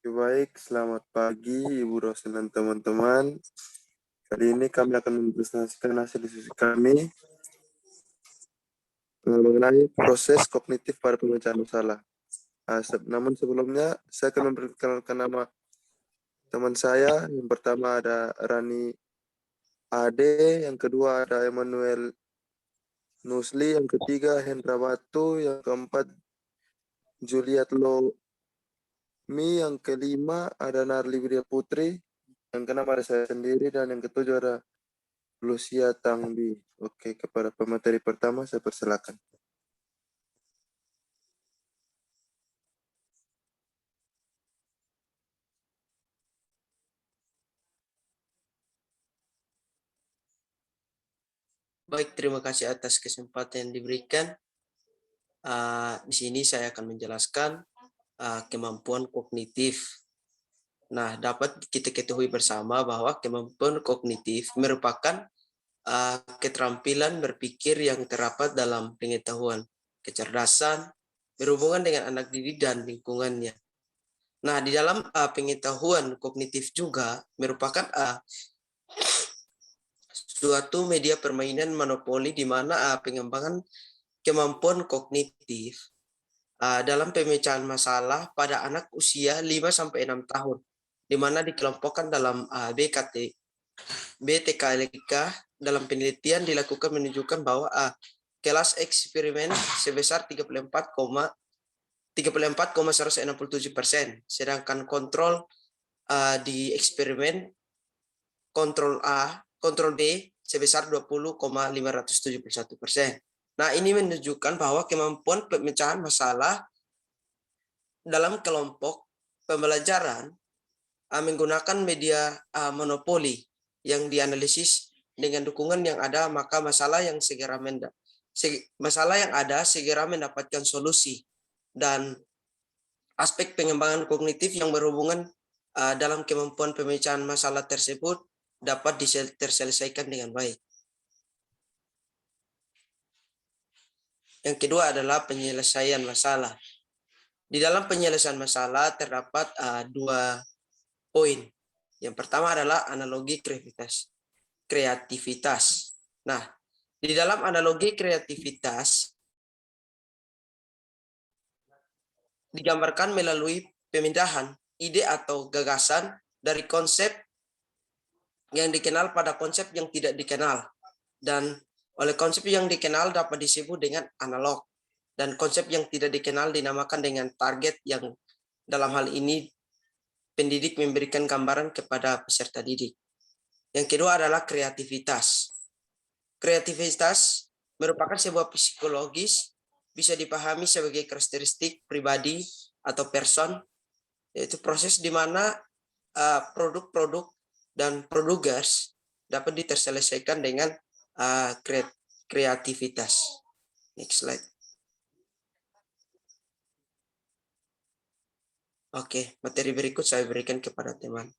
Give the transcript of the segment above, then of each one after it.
Baik, selamat pagi Ibu Rosin dan teman-teman. Kali ini kami akan mempresentasikan hasil diskusi kami mengenai proses kognitif pada pemecahan masalah. Namun sebelumnya, saya akan memperkenalkan nama teman saya. Yang pertama ada Rani Ade, yang kedua ada Emmanuel Nusli, yang ketiga Hendra Batu, yang keempat Juliet Lomi, yang kelima ada Narli Widya Putri, yang keenam ada saya sendiri, dan yang ketujuh ada Lucia Tangbi. Oke, kepada pemateri pertama saya persilakan. Baik, terima kasih atas kesempatan yang diberikan. Di sini saya akan menjelaskan kemampuan kognitif. Nah, dapat kita ketahui bersama bahwa kemampuan kognitif merupakan keterampilan berpikir yang terdapat dalam pengetahuan, kecerdasan, berhubungan dengan anak didik dan lingkungannya. Nah, di dalam pengetahuan kognitif juga merupakan suatu media permainan monopoli di mana pengembangan kemampuan kognitif dalam pemecahan masalah pada anak usia 5-6 tahun, di mana dikelompokkan dalam BTKLK. Dalam penelitian dilakukan menunjukkan bahwa kelas eksperimen sebesar 34,167%, sedangkan kontrol di eksperimen kontrol A, kontrol B sebesar 20,571%. Nah, ini menunjukkan bahwa kemampuan pemecahan masalah dalam kelompok pembelajaran menggunakan media monopoli yang dianalisis dengan dukungan yang ada, maka masalah yang ada segera mendapatkan solusi, dan aspek pengembangan kognitif yang berhubungan dalam kemampuan pemecahan masalah tersebut dapat terselesaikan dengan baik. Yang kedua adalah penyelesaian masalah. Di dalam penyelesaian masalah terdapat dua poin. Yang pertama adalah analogi kreativitas. Nah, di dalam analogi kreativitas digambarkan melalui pemindahan ide atau gagasan dari konsep yang dikenal pada konsep yang tidak dikenal. Dan oleh konsep yang dikenal dapat disebut dengan analog. Dan konsep yang tidak dikenal dinamakan dengan target, yang dalam hal ini pendidik memberikan gambaran kepada peserta didik. Yang kedua adalah kreativitas. Kreativitas merupakan sebuah psikologis, bisa dipahami sebagai karakteristik pribadi atau person, yaitu proses di mana produk-produk dan producers dapat diterselesaikan dengan kreativitas. Next slide. Oke, materi berikut saya berikan kepada teman.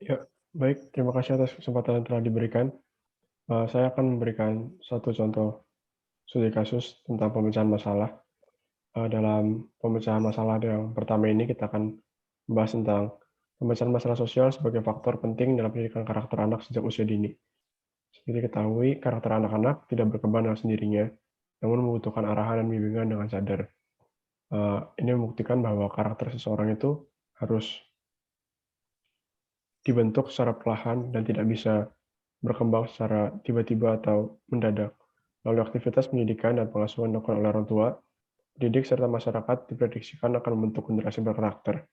Ya, baik. Terima kasih atas kesempatan yang telah diberikan. Saya akan memberikan satu contoh studi kasus tentang pemecahan masalah. Dalam pemecahan masalah yang pertama ini, kita akan membahas tentang pemecahan masalah sosial sebagai faktor penting dalam pendidikan karakter anak sejak usia dini. Seperti diketahui, karakter anak-anak tidak berkembang dengan sendirinya, namun membutuhkan arahan dan bimbingan dengan sadar. Ini membuktikan bahwa karakter seseorang itu harus dibentuk secara perlahan dan tidak bisa berkembang secara tiba-tiba atau mendadak. Lalu aktivitas pendidikan dan pengasuhan dilakukan oleh orang tua, pendidik, serta masyarakat diprediksikan akan membentuk generasi berkarakter.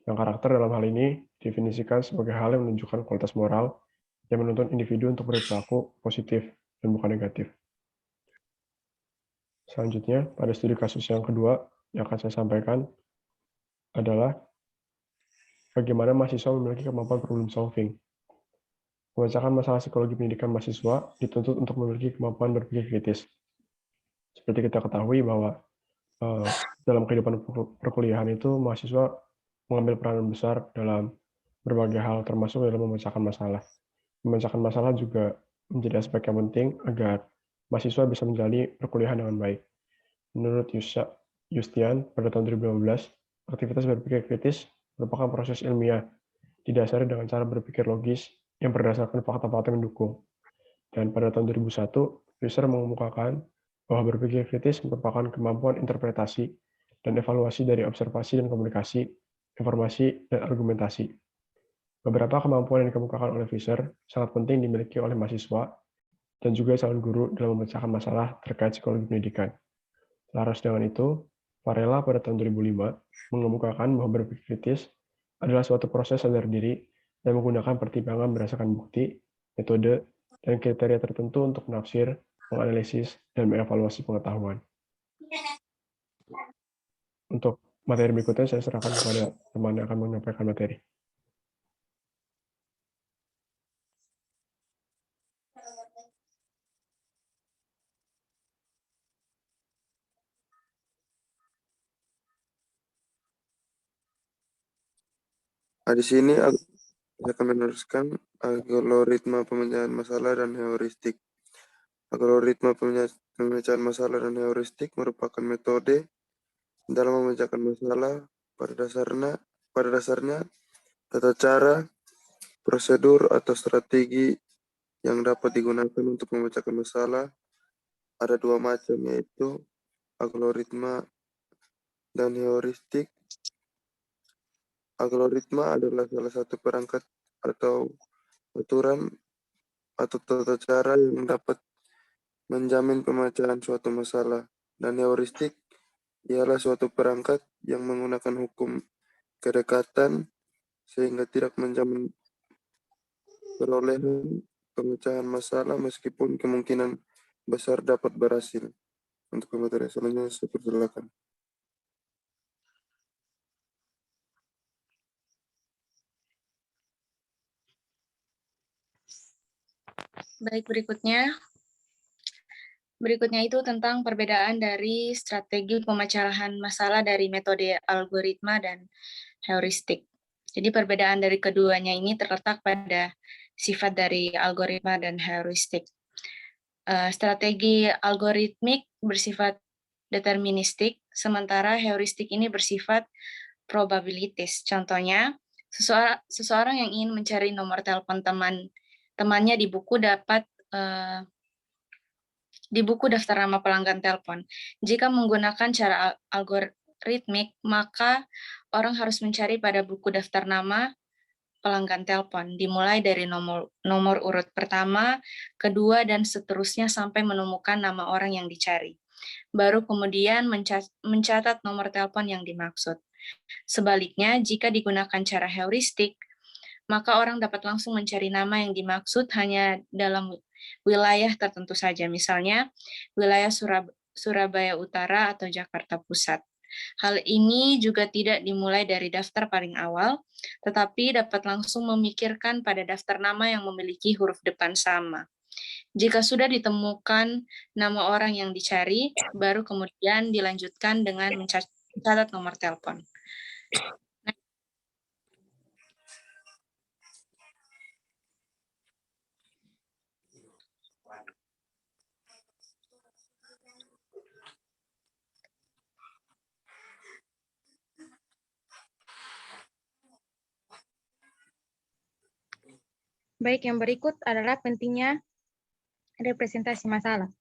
Yang karakter dalam hal ini definisikan sebagai hal yang menunjukkan kualitas moral yang menuntun individu untuk berperilaku positif dan bukan negatif. Selanjutnya, pada studi kasus yang kedua yang akan saya sampaikan adalah bagaimana mahasiswa memiliki kemampuan problem solving. Memecahkan masalah psikologi pendidikan mahasiswa dituntut untuk memiliki kemampuan berpikir kritis. Seperti kita ketahui bahwa dalam kehidupan perkuliahan itu mahasiswa mengambil peranan besar dalam berbagai hal, termasuk dalam memecahkan masalah. Memecahkan masalah juga menjadi aspek yang penting agar mahasiswa bisa menjalani perkuliahan dengan baik. Menurut Yustian, pada tahun 2015, aktivitas berpikir kritis merupakan proses ilmiah, didasari dengan cara berpikir logis yang berdasarkan fakta-fakta mendukung. Dan pada tahun 2001, Fisher mengemukakan bahwa berpikir kritis merupakan kemampuan interpretasi dan evaluasi dari observasi dan komunikasi, informasi, dan argumentasi. Beberapa kemampuan yang dikemukakan oleh Fisher sangat penting dimiliki oleh mahasiswa dan juga calon guru dalam memecahkan masalah terkait psikologi pendidikan. Selaras dengan itu, Varela pada tahun 2005 mengemukakan bahwa berpikir kritis adalah suatu proses sadar diri dan menggunakan pertimbangan berdasarkan bukti, metode, dan kriteria tertentu untuk menafsir, menganalisis, dan mengevaluasi pengetahuan. Untuk materi berikutnya, saya serahkan kepada teman yang akan menyampaikan materi. Di sini saya akan meneruskan algoritma pemecahan masalah dan heuristik. Algoritma pemecahan masalah dan heuristik merupakan metode dalam memecahkan masalah. Pada dasarnya tata cara, prosedur, atau strategi yang dapat digunakan untuk memecahkan masalah ada dua macam, yaitu algoritma dan heuristik. Algoritma adalah salah satu perangkat atau aturan atau tata cara yang dapat menjamin pemecahan suatu masalah, dan heuristik ialah suatu perangkat yang menggunakan hukum kedekatan sehingga tidak menjamin perolehan pemecahan masalah meskipun kemungkinan besar dapat berhasil. Untuk materi selanjutnya saya persilakan. Baik, berikutnya itu tentang perbedaan dari strategi pemecahan masalah dari metode algoritma dan heuristik. Jadi perbedaan dari keduanya ini terletak pada sifat dari algoritma dan heuristik. Strategi algoritmik bersifat deterministik, sementara heuristik ini bersifat probabilitis. Contohnya, seseorang yang ingin mencari nomor telepon temannya di buku di buku daftar nama pelanggan telepon. Jika menggunakan cara algoritmik, maka orang harus mencari pada buku daftar nama pelanggan telepon, dimulai dari nomor urut pertama, kedua, dan seterusnya sampai menemukan nama orang yang dicari. Baru kemudian mencatat nomor telepon yang dimaksud. Sebaliknya, jika digunakan cara heuristik, maka orang dapat langsung mencari nama yang dimaksud hanya dalam wilayah tertentu saja, misalnya wilayah Surabaya Utara atau Jakarta Pusat. Hal ini juga tidak dimulai dari daftar paling awal, tetapi dapat langsung memikirkan pada daftar nama yang memiliki huruf depan sama. Jika sudah ditemukan nama orang yang dicari, baru kemudian dilanjutkan dengan mencatat nomor telepon. Baik, yang berikut adalah pentingnya representasi masalah.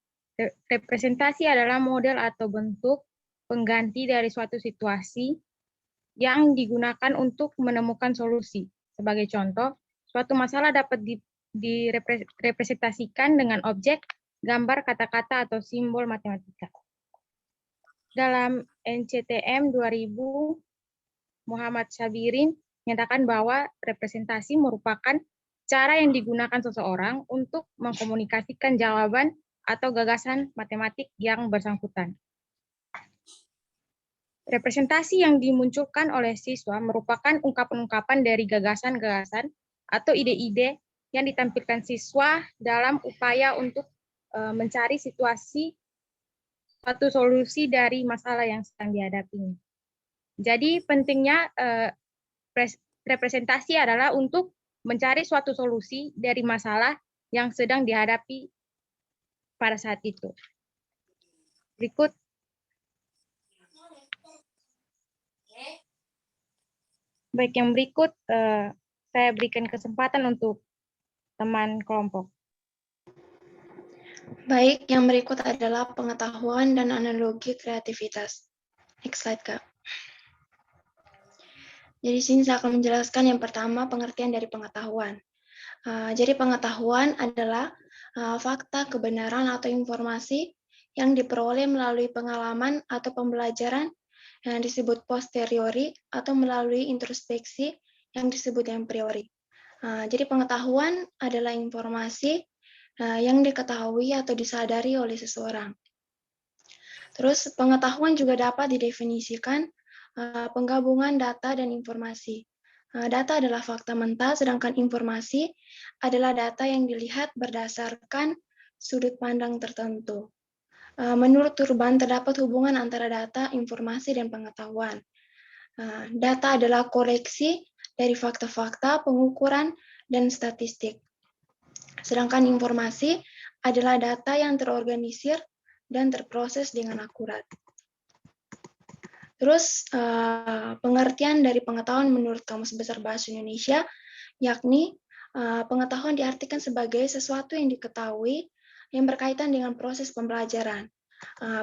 Representasi adalah model atau bentuk pengganti dari suatu situasi yang digunakan untuk menemukan solusi. Sebagai contoh, suatu masalah dapat direpresentasikan dengan objek, gambar, kata-kata, atau simbol matematika. Dalam NCTM 2000, Muhammad Sabirin menyatakan bahwa representasi merupakan cara yang digunakan seseorang untuk mengkomunikasikan jawaban atau gagasan matematik yang bersangkutan. Representasi yang dimunculkan oleh siswa merupakan ungkapan-ungkapan dari gagasan-gagasan atau ide-ide yang ditampilkan siswa dalam upaya untuk mencari suatu solusi dari masalah yang sedang dihadapi. Jadi pentingnya representasi adalah untuk mencari suatu solusi dari masalah yang sedang dihadapi pada saat itu. Berikut. Baik, yang berikut saya berikan kesempatan untuk teman kelompok. Baik, yang berikut adalah pengetahuan dan analogi kreativitas. Next slide, Kak. Jadi di sini saya akan menjelaskan yang pertama pengertian dari pengetahuan. Jadi pengetahuan adalah fakta, kebenaran, atau informasi yang diperoleh melalui pengalaman atau pembelajaran yang disebut posteriori atau melalui introspeksi yang disebut a priori. Jadi pengetahuan adalah informasi yang diketahui atau disadari oleh seseorang. Terus pengetahuan juga dapat didefinisikan penggabungan data dan informasi. Data adalah fakta mentah, sedangkan informasi adalah data yang dilihat berdasarkan sudut pandang tertentu. Menurut Turban, terdapat hubungan antara data, informasi, dan pengetahuan. Data adalah koleksi dari fakta-fakta, pengukuran, dan statistik. Sedangkan informasi adalah data yang terorganisir dan terproses dengan akurat. Terus pengertian dari pengetahuan menurut Kamus Besar Bahasa Indonesia, yakni pengetahuan diartikan sebagai sesuatu yang diketahui yang berkaitan dengan proses pembelajaran.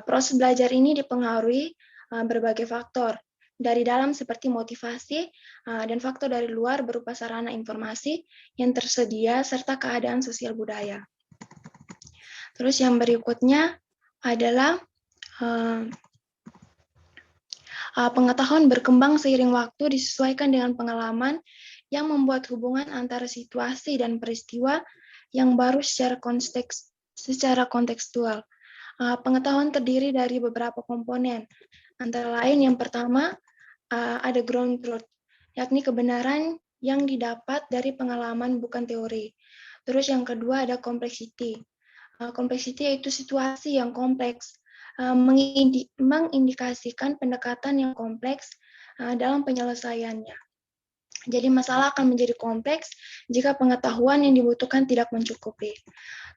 Proses belajar ini dipengaruhi berbagai faktor, dari dalam seperti motivasi, dan faktor dari luar berupa sarana informasi yang tersedia serta keadaan sosial budaya. Terus yang berikutnya adalah pengetahuan berkembang seiring waktu disesuaikan dengan pengalaman yang membuat hubungan antara situasi dan peristiwa yang baru secara kontekstual. Pengetahuan terdiri dari beberapa komponen, antara lain yang pertama ada ground truth, yakni kebenaran yang didapat dari pengalaman bukan teori. Terus yang kedua ada complexity. Complexity yaitu situasi yang kompleks, mengindikasikan pendekatan yang kompleks dalam penyelesaiannya. Jadi masalah akan menjadi kompleks jika pengetahuan yang dibutuhkan tidak mencukupi.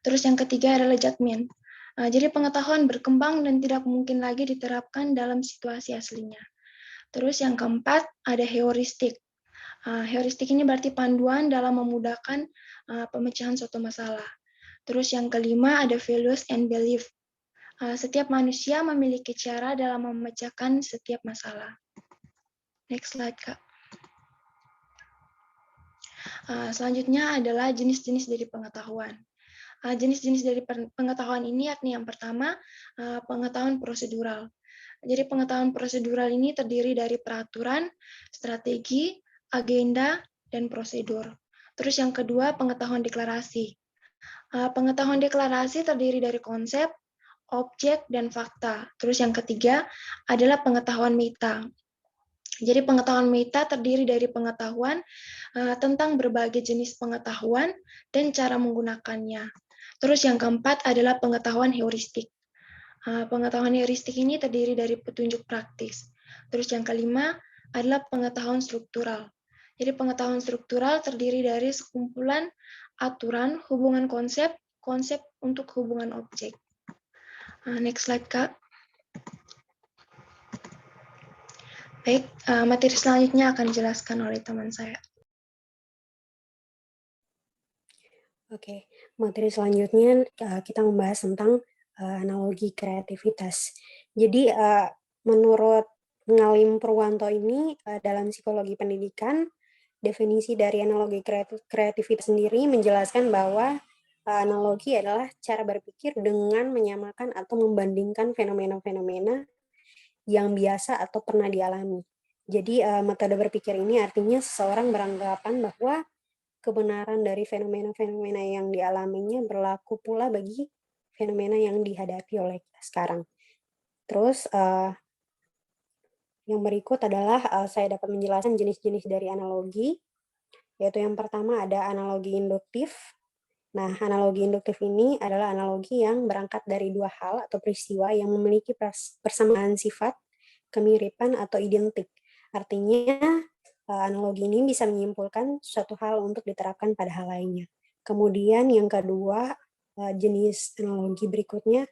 Terus yang ketiga adalah judgment. Jadi pengetahuan berkembang dan tidak mungkin lagi diterapkan dalam situasi aslinya. Terus yang keempat ada heuristik. Heuristik ini berarti panduan dalam memudahkan pemecahan suatu masalah. Terus yang kelima ada values and belief. Setiap manusia memiliki cara dalam memecahkan setiap masalah. Next slide, Kak. Selanjutnya adalah jenis-jenis dari pengetahuan. Jenis-jenis dari pengetahuan ini yakni yang pertama, pengetahuan prosedural. Jadi pengetahuan prosedural ini terdiri dari peraturan, strategi, agenda, dan prosedur. Terus yang kedua, pengetahuan deklarasi. Pengetahuan deklarasi terdiri dari konsep, objek, dan fakta. Terus yang ketiga adalah pengetahuan meta. Jadi pengetahuan meta terdiri dari pengetahuan tentang berbagai jenis pengetahuan dan cara menggunakannya. Terus yang keempat adalah pengetahuan heuristik. Pengetahuan heuristik ini terdiri dari petunjuk praktis. Terus yang kelima adalah pengetahuan struktural. Jadi pengetahuan struktural terdiri dari sekumpulan aturan, hubungan konsep, konsep untuk hubungan objek. Next slide, Kak. Baik, materi selanjutnya akan dijelaskan oleh teman saya. Oke, materi selanjutnya kita membahas tentang analogi kreativitas. Jadi menurut Ngalim Purwanto ini dalam psikologi pendidikan, definisi dari analogi kreativitas sendiri menjelaskan bahwa analogi adalah cara berpikir dengan menyamakan atau membandingkan fenomena-fenomena yang biasa atau pernah dialami. Jadi metode berpikir ini artinya seseorang beranggapan bahwa kebenaran dari fenomena-fenomena yang dialaminya berlaku pula bagi fenomena yang dihadapi oleh kita sekarang. Terus yang berikut adalah saya dapat menjelaskan jenis-jenis dari analogi, yaitu yang pertama ada analogi induktif. Nah, analogi induktif ini adalah analogi yang berangkat dari dua hal atau peristiwa yang memiliki persamaan sifat, kemiripan, atau identik. Artinya, analogi ini bisa menyimpulkan suatu hal untuk diterapkan pada hal lainnya. Kemudian yang kedua, jenis analogi berikutnya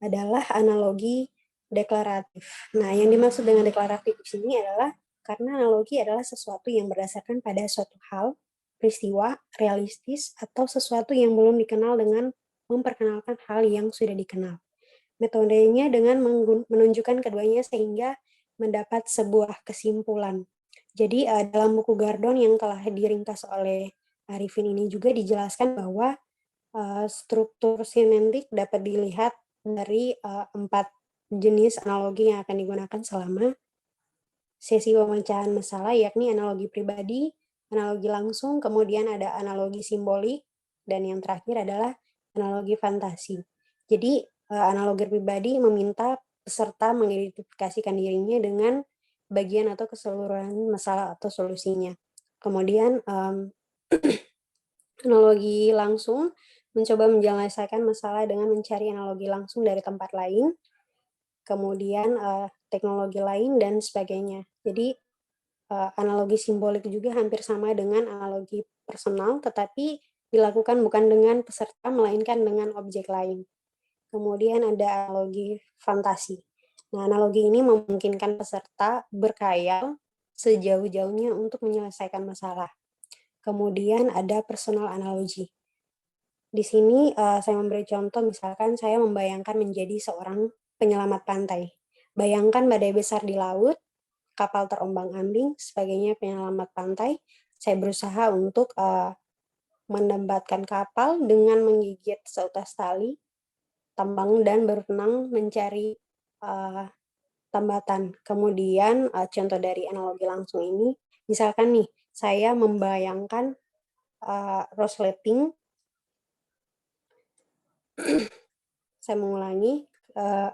adalah analogi deklaratif. Nah, yang dimaksud dengan deklaratif di sini adalah karena analogi adalah sesuatu yang berdasarkan pada suatu hal, peristiwa, realistis, atau sesuatu yang belum dikenal dengan memperkenalkan hal yang sudah dikenal. Metodenya dengan menunjukkan keduanya sehingga mendapat sebuah kesimpulan. Jadi dalam buku Gardon yang telah diringkas oleh Arifin ini juga dijelaskan bahwa struktur simentik dapat dilihat dari 4 jenis analogi yang akan digunakan selama sesi pemecahan masalah, yakni analogi pribadi, analogi langsung, kemudian ada analogi simbolik, dan yang terakhir adalah analogi fantasi. Jadi analogi pribadi meminta peserta mengidentifikasikan dirinya dengan bagian atau keseluruhan masalah atau solusinya. Kemudian analogi langsung mencoba menyelesaikan masalah dengan mencari analogi langsung dari tempat lain, kemudian teknologi lain, dan sebagainya. Jadi analogi simbolik juga hampir sama dengan analogi personal, tetapi dilakukan bukan dengan peserta, melainkan dengan objek lain. Kemudian ada analogi fantasi. Nah, analogi ini memungkinkan peserta berkhayal sejauh-jauhnya untuk menyelesaikan masalah. Kemudian ada personal analogi. Di sini saya memberi contoh, misalkan saya membayangkan menjadi seorang penyelamat pantai. Bayangkan badai besar di laut, kapal terombang-ambing, sebagainya penyelamat pantai. Saya berusaha untuk menembakkan kapal dengan menggigit seutas tali, tambang, dan berenang mencari tambatan. Kemudian contoh dari analogi langsung ini, misalkan nih, saya membayangkan resleting. Saya mengulangi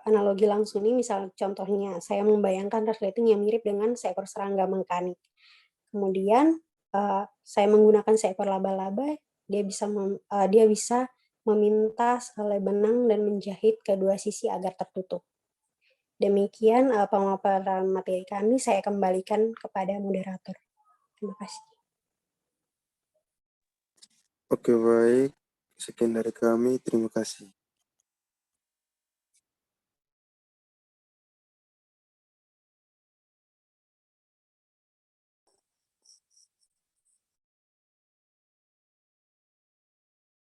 analogi langsung ini, misal contohnya saya membayangkan resleting yang mirip dengan seekor serangga mekanik. Kemudian saya menggunakan seekor laba-laba, dia bisa meminta selai benang dan menjahit kedua sisi agar tertutup. Demikian pemaparan materi kami, saya kembalikan kepada moderator. Terima kasih. Oke, baik. Sekian dari kami. Terima kasih.